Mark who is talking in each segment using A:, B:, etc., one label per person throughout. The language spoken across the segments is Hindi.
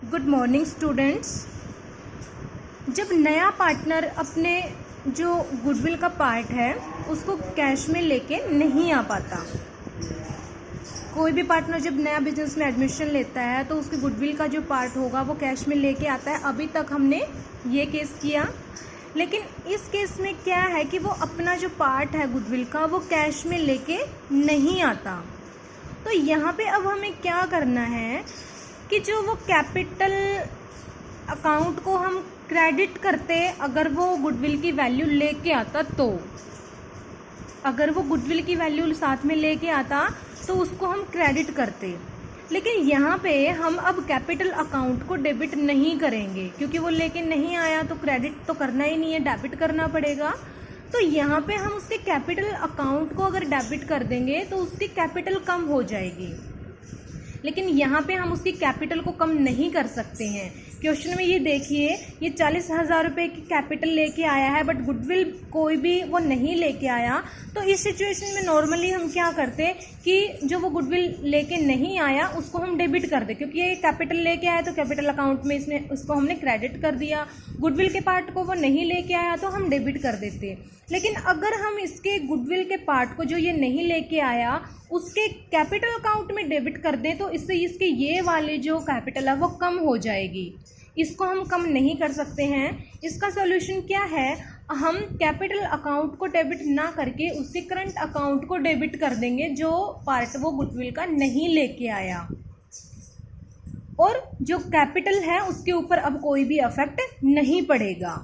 A: Good morning students. जब नया पार्टनर अपने जो गुडविल का पार्ट है उसको कैश में लेके नहीं आ पाता, कोई भी पार्टनर जब नया बिजनेस में एडमिशन लेता है तो उसके गुडविल का जो पार्ट होगा वो कैश में लेके आता है। अभी तक हमने ये केस किया, लेकिन इस केस में क्या है कि वो अपना जो पार्ट है गुडविल का वो कैश में लेके नहीं आता। तो यहाँ पे अब हमें क्या करना है कि जो वो कैपिटल अकाउंट को हम क्रेडिट करते अगर वो गुडविल की वैल्यू लेके आता, तो अगर वो गुडविल की वैल्यू साथ में लेके आता तो उसको हम क्रेडिट करते। लेकिन यहाँ पे हम अब कैपिटल अकाउंट को डेबिट नहीं करेंगे क्योंकि वो लेके नहीं आया, तो क्रेडिट तो करना ही नहीं है, डेबिट करना पड़ेगा। तो यहाँ पे हम उसके कैपिटल अकाउंट को अगर डेबिट कर देंगे तो उसकी कैपिटल कम हो जाएगी, लेकिन यहाँ पे हम उसकी कैपिटल को कम नहीं कर सकते हैं। क्वेश्चन में ये देखिए, ये 40,000 रुपये की कैपिटल लेके आया है बट गुडविल कोई भी वो नहीं लेके आया। तो इस सिचुएशन में नॉर्मली हम क्या करते कि जो वो गुडविल लेके नहीं आया उसको हम डेबिट कर दे, क्योंकि ये कैपिटल लेके आया तो कैपिटल अकाउंट में इसमें उसको हमने क्रेडिट कर दिया। गुडविल के पार्ट को वो नहीं लेके आया तो हम डेबिट कर देते। लेकिन अगर हम इसके गुडविल के पार्ट को जो ये नहीं लेके आया उसके कैपिटल अकाउंट में डेबिट कर दें तो इससे इसके ये वाले जो कैपिटल है वो कम हो जाएगी। इसको हम कम नहीं कर सकते हैं। इसका सॉल्यूशन क्या है, हम कैपिटल अकाउंट को डेबिट ना करके उसके करंट अकाउंट को डेबिट कर देंगे जो पार्ट वो गुडविल का नहीं लेके आया, और जो कैपिटल है उसके ऊपर अब कोई भी इफेक्ट नहीं पड़ेगा।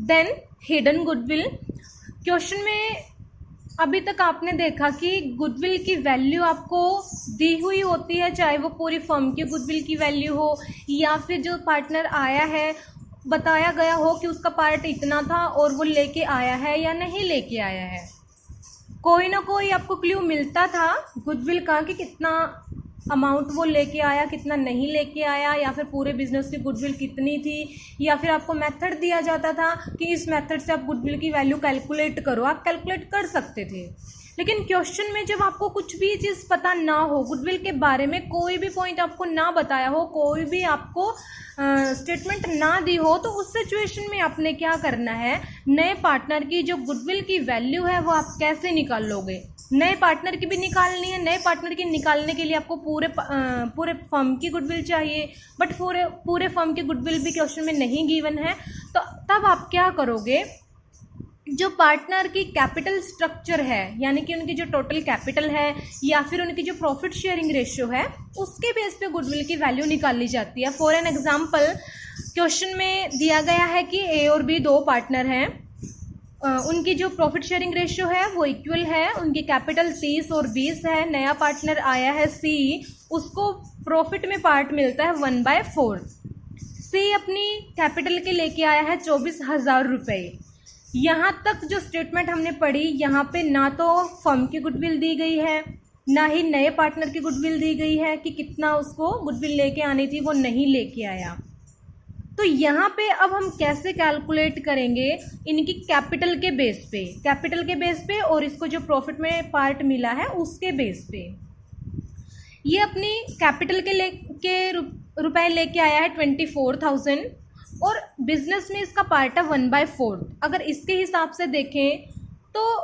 A: Then hidden goodwill. क्वेश्चन में अभी तक आपने देखा कि गुडविल की वैल्यू आपको दी हुई होती है, चाहे वो पूरी फर्म की गुडविल की वैल्यू हो या फिर जो पार्टनर आया है बताया गया हो कि उसका पार्ट इतना था और वो लेके आया है या नहीं लेके आया है। कोई ना कोई आपको क्लू मिलता था गुडविल का कि कितना अमाउंट वो लेके आया, कितना नहीं लेके आया, या फिर पूरे बिजनेस की गुडविल कितनी थी, या फिर आपको मेथड दिया जाता था कि इस मेथड से आप गुडविल की वैल्यू कैलकुलेट करो। आप कैलकुलेट कर सकते थे। लेकिन क्वेश्चन में जब आपको कुछ भी चीज़ पता ना हो, गुडविल के बारे में कोई भी पॉइंट आपको ना बताया हो, कोई भी आपको स्टेटमेंट ना दी हो, तो उस सिचुएशन में आपने क्या करना है, नए पार्टनर की जो गुडविल की वैल्यू है वो आप कैसे निकाल लोगे। नए पार्टनर की भी निकालनी है। नए पार्टनर की निकालने के लिए आपको पूरे फर्म की गुडविल चाहिए, बट पूरे फर्म की गुडविल भी क्वेश्चन में नहीं गिवन है। तो तब आप क्या करोगे, जो पार्टनर की कैपिटल स्ट्रक्चर है, यानी कि उनकी जो टोटल कैपिटल है या फिर उनकी जो प्रॉफिट शेयरिंग रेशियो है, उसके बेस पे गुडविल की वैल्यू निकाली जाती है। फॉर एन एग्जांपल, क्वेश्चन में दिया गया है कि ए और बी दो पार्टनर हैं, उनकी जो प्रॉफिट शेयरिंग रेशियो है वो इक्वल है, उनकी कैपिटल 30 और 20 है। नया पार्टनर आया है सी, उसको प्रॉफिट में पार्ट मिलता है 1/4। सी अपनी कैपिटल के लेके आया है 24,000 रुपये। यहाँ तक जो स्टेटमेंट हमने पढ़ी, यहाँ पे ना तो फर्म की गुडविल दी गई है, ना ही नए पार्टनर की गुडविल दी गई है कि कितना उसको गुडविल लेके आनी थी वो नहीं लेके आया। तो यहाँ पे अब हम कैसे कैलकुलेट करेंगे, इनकी कैपिटल के बेस पे और इसको जो प्रॉफिट में पार्ट मिला है उसके बेस पे। ये अपनी कैपिटल के रुपए लेके आया है 24,000 और बिजनेस में इसका पार्ट है 1/4। अगर इसके हिसाब से देखें तो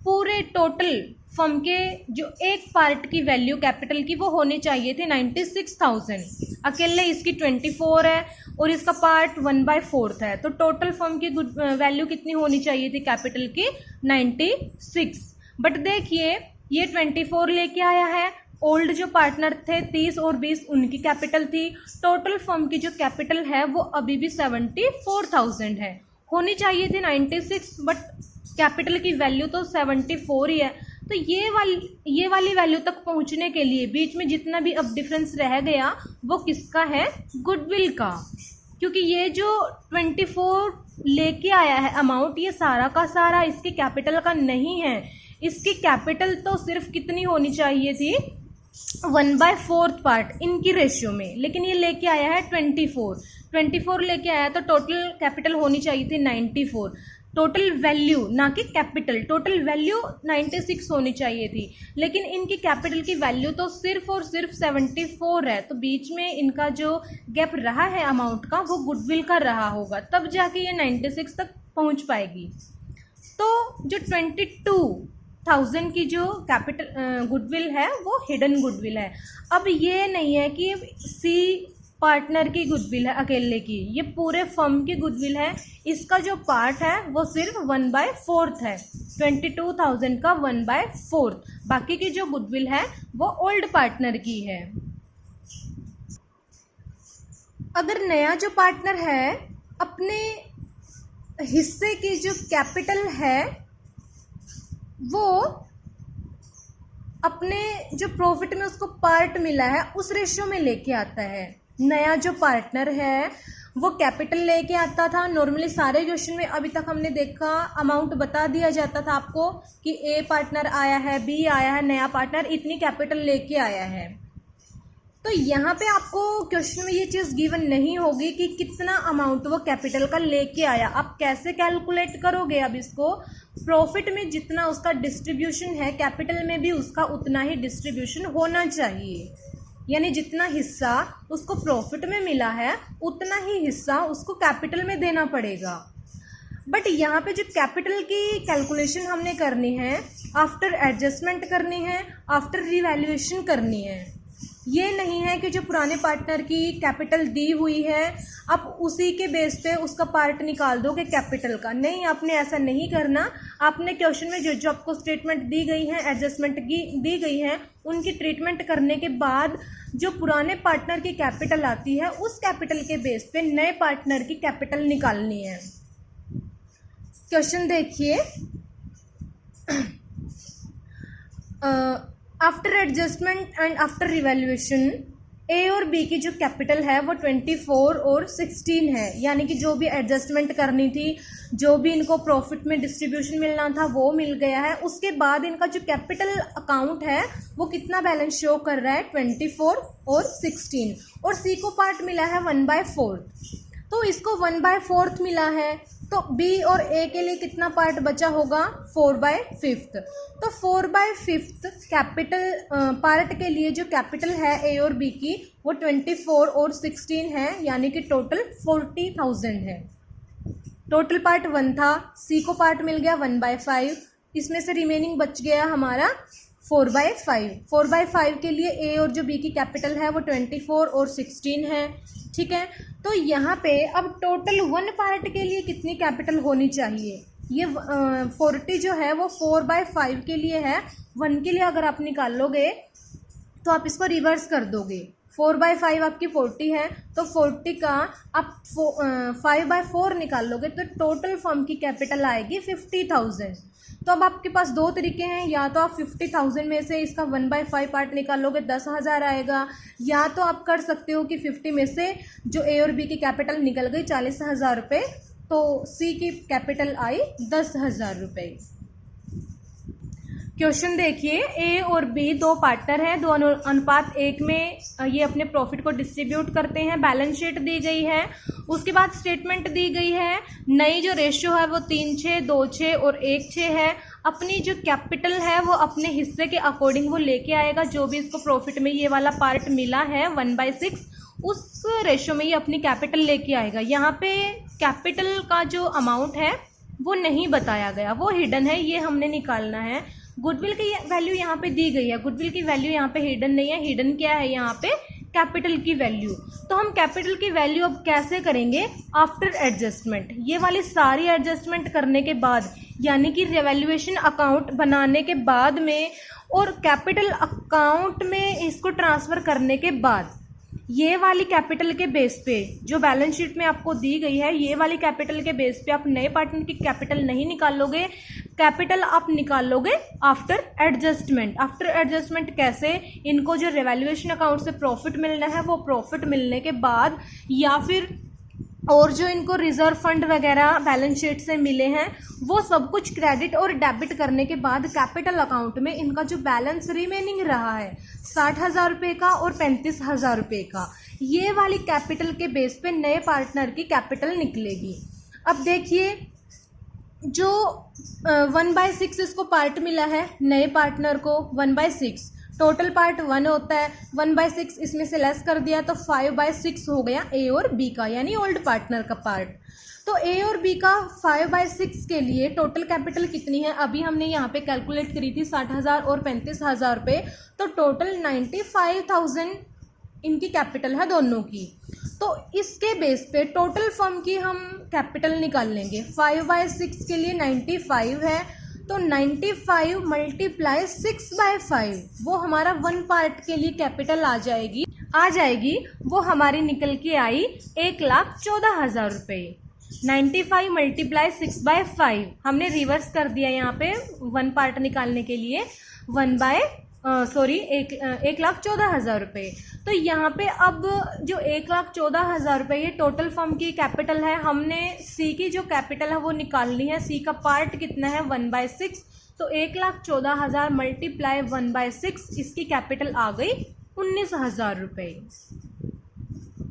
A: पूरे टोटल फर्म के जो एक पार्ट की वैल्यू कैपिटल की वो होनी चाहिए थी 96,000। अकेले इसकी 24 है और इसका पार्ट 1/4 है, तो टोटल फर्म की वैल्यू कितनी होनी चाहिए थी कैपिटल की 96। बट देखिए ये 24 लेके आया है, ओल्ड जो पार्टनर थे 30 और 20 उनकी कैपिटल थी, टोटल फर्म की जो कैपिटल है वो अभी भी 74,000 है। होनी चाहिए थी 96 बट कैपिटल की वैल्यू तो 74 ही है। तो ये वाली वैल्यू तक पहुंचने के लिए बीच में जितना भी अब डिफरेंस रह गया वो किसका है, गुडविल का, क्योंकि ये जो 24 लेके आया है अमाउंट, ये सारा का सारा इसके कैपिटल का नहीं है। इसकी कैपिटल तो सिर्फ कितनी होनी चाहिए थी, 1/4 पार्ट इनकी रेशियो में, लेकिन ये लेके आया है 24 लेके आया तो टोटल कैपिटल होनी चाहिए थी 94। टोटल वैल्यू, ना कि कैपिटल। टोटल वैल्यू 96 होनी चाहिए थी, लेकिन इनकी कैपिटल की वैल्यू तो सिर्फ और सिर्फ 74 है। तो बीच में इनका जो गैप रहा है अमाउंट का, वो गुडविल का रहा होगा, तब जाके ये 96 तक पहुंच पाएगी। तो जो 22,000 की जो कैपिटल गुडविल है वो हिडन गुडविल है। अब ये नहीं है कि सी पार्टनर की गुडविल है अकेले की, ये पूरे फर्म की गुडविल है। इसका जो पार्ट है वो सिर्फ 1/4 है, 22,000 का 1/4। बाकी की जो गुडविल है वो ओल्ड पार्टनर की है। अगर नया जो पार्टनर है अपने हिस्से की जो कैपिटल है वो अपने जो प्रॉफिट में उसको पार्ट मिला है उस रेशियो में लेके आता है। नया जो पार्टनर है वो कैपिटल लेके आता था। नॉर्मली सारे क्वेश्चन में अभी तक हमने देखा अमाउंट बता दिया जाता था आपको कि ए पार्टनर आया है, बी आया है, नया पार्टनर इतनी कैपिटल लेके आया है। तो यहाँ पे आपको क्वेश्चन में ये चीज़ गिवन नहीं होगी कि कितना अमाउंट वो कैपिटल का लेके आया। आप कैसे कैलकुलेट करोगे? अब इसको प्रॉफिट में जितना उसका डिस्ट्रीब्यूशन है कैपिटल में भी उसका उतना ही डिस्ट्रीब्यूशन होना चाहिए, यानी जितना हिस्सा उसको प्रॉफिट में मिला है उतना ही हिस्सा उसको कैपिटल में देना पड़ेगा। बट यहाँ पे जो कैपिटल की कैलकुलेशन हमने करनी है, आफ्टर एडजस्टमेंट करनी है, आफ्टर रिवैल्यूएशन करनी है। ये नहीं है कि जो पुराने पार्टनर की कैपिटल दी हुई है आप उसी के बेस पे उसका पार्ट निकाल दोगे कैपिटल का। नहीं, आपने ऐसा नहीं करना। आपने क्वेश्चन में जो जो आपको स्टेटमेंट दी गई है, एडजस्टमेंट की दी गई है, उनकी ट्रीटमेंट करने के बाद जो पुराने पार्टनर की कैपिटल आती है उस कैपिटल के बेस पे नए पार्टनर की कैपिटल निकालनी है। क्वेश्चन देखिए, after adjustment and after revaluation A और बी की जो कैपिटल है वो 24 और 16 है, यानी कि जो भी एडजस्टमेंट करनी थी, जो भी इनको प्रॉफिट में डिस्ट्रीब्यूशन मिलना था वो मिल गया है। उसके बाद इनका जो कैपिटल अकाउंट है वो कितना बैलेंस शो कर रहा है, 24 और 16। और सी को पार्ट मिला है 1/4, तो इसको 1/4 मिला है, तो बी और ए के लिए कितना पार्ट बचा होगा, 4/5। तो 4/5 कैपिटल पार्ट के लिए जो कैपिटल है ए और बी की वो 24 और 16 है, यानी कि टोटल 40,000 है। टोटल पार्ट 1 था, सी को पार्ट मिल गया 1/5, इसमें से रिमेनिंग बच गया हमारा 4/5। 4/5 के लिए ए और जो बी की कैपिटल है वो 24 और 16 है, ठीक है। तो यहाँ पे अब टोटल 1 पार्ट के लिए कितनी कैपिटल होनी चाहिए, ये 40 जो है वो 4/5 के लिए है। 1 के लिए अगर आप निकाल लोगे तो आप इसको रिवर्स कर दोगे, 4/5 आपकी 40 है, तो 40 का आप 5/4 निकाल लोगे तो टोटल फर्म की कैपिटल आएगी 50,000। तो अब आपके पास दो तरीके हैं, या तो आप 50,000 में से इसका 1/5 पार्ट निकालोगे 10,000 आएगा, या तो आप कर सकते हो कि 50 में से जो ए और बी की कैपिटल निकल गई 40,000 रुपये, तो सी की कैपिटल आई 10,000 रुपये। क्वेश्चन देखिए, ए और बी दो पार्टनर हैं, 2:1 में ये अपने प्रॉफिट को डिस्ट्रीब्यूट करते हैं। बैलेंस शीट दी गई है, उसके बाद स्टेटमेंट दी गई है। नई जो रेशियो है वो 3:6, 2:6 और 1:6 है। अपनी जो कैपिटल है वो अपने हिस्से के अकॉर्डिंग वो लेके आएगा, जो भी इसको प्रॉफिट में ये वाला पार्ट मिला है 1/6, उस रेशियो में ये अपनी कैपिटल लेके आएगा। यहाँ पे कैपिटल का जो अमाउंट है वो नहीं बताया गया, वो हिडन है, ये हमने निकालना है। गुडविल की वैल्यू यहाँ पे दी गई है, गुडविल की वैल्यू यहाँ पे हिडन नहीं है, हिडन क्या है यहाँ पे, कैपिटल की वैल्यू। तो हम कैपिटल की वैल्यू अब कैसे करेंगे, आफ्टर एडजस्टमेंट। ये वाली सारी एडजस्टमेंट करने के बाद, यानी कि रिवैल्यूएशन अकाउंट बनाने के बाद में और कैपिटल अकाउंट में इसको ट्रांसफ़र करने के बाद, ये वाली कैपिटल के बेस पे जो बैलेंस शीट में आपको दी गई है, ये वाली कैपिटल के बेस पे आप नए पार्टनर की कैपिटल नहीं निकालोगे, कैपिटल आप निकालोगे आफ्टर एडजस्टमेंट। आफ्टर एडजस्टमेंट कैसे, इनको जो रिवैल्यूएशन अकाउंट से प्रॉफिट मिलना है वो प्रॉफिट मिलने के बाद, या फिर और जो इनको रिजर्व फंड वगैरह बैलेंस शीट से मिले हैं वो सब कुछ क्रेडिट और डेबिट करने के बाद कैपिटल अकाउंट में इनका जो बैलेंस रिमेनिंग रहा है 60,000 रुपये का और 35,000 रुपये का, ये वाली कैपिटल के बेस पे नए पार्टनर की कैपिटल निकलेगी। अब देखिए, जो 1/6 इसको पार्ट मिला है नए पार्टनर को, 1/6 टोटल पार्ट 1 होता है, 1/6 इसमें से लेस कर दिया तो 5/6 हो गया ए और बी का, यानी ओल्ड पार्टनर का पार्ट। तो ए और बी का 5/6 के लिए टोटल कैपिटल कितनी है, अभी हमने यहाँ पे कैलकुलेट करी थी 60,000 और 35,000 रुपये, तो टोटल 95,000 इनकी कैपिटल है दोनों की। तो इसके बेस पे टोटल फर्म की हम कैपिटल निकाल लेंगे। 5/6 के लिए 95 है, तो 95 मल्टीप्लाई 6/5 वो हमारा 1 पार्ट के लिए कैपिटल आ जाएगी। वो हमारी निकल के आई 1,14,000 रुपये। 95 मल्टीप्लाई 6/5 हमने रिवर्स कर दिया यहाँ पे 1 पार्ट निकालने के लिए, 1,14,000 रुपये। तो यहाँ पे अब जो 1,14,000 रुपये ये टोटल फर्म की कैपिटल है, हमने सी की जो कैपिटल है वो निकालनी है। सी का पार्ट कितना है 1/6, तो 1,14,000 मल्टीप्लाई 1/6 इसकी कैपिटल आ गई 19,000 रुपये।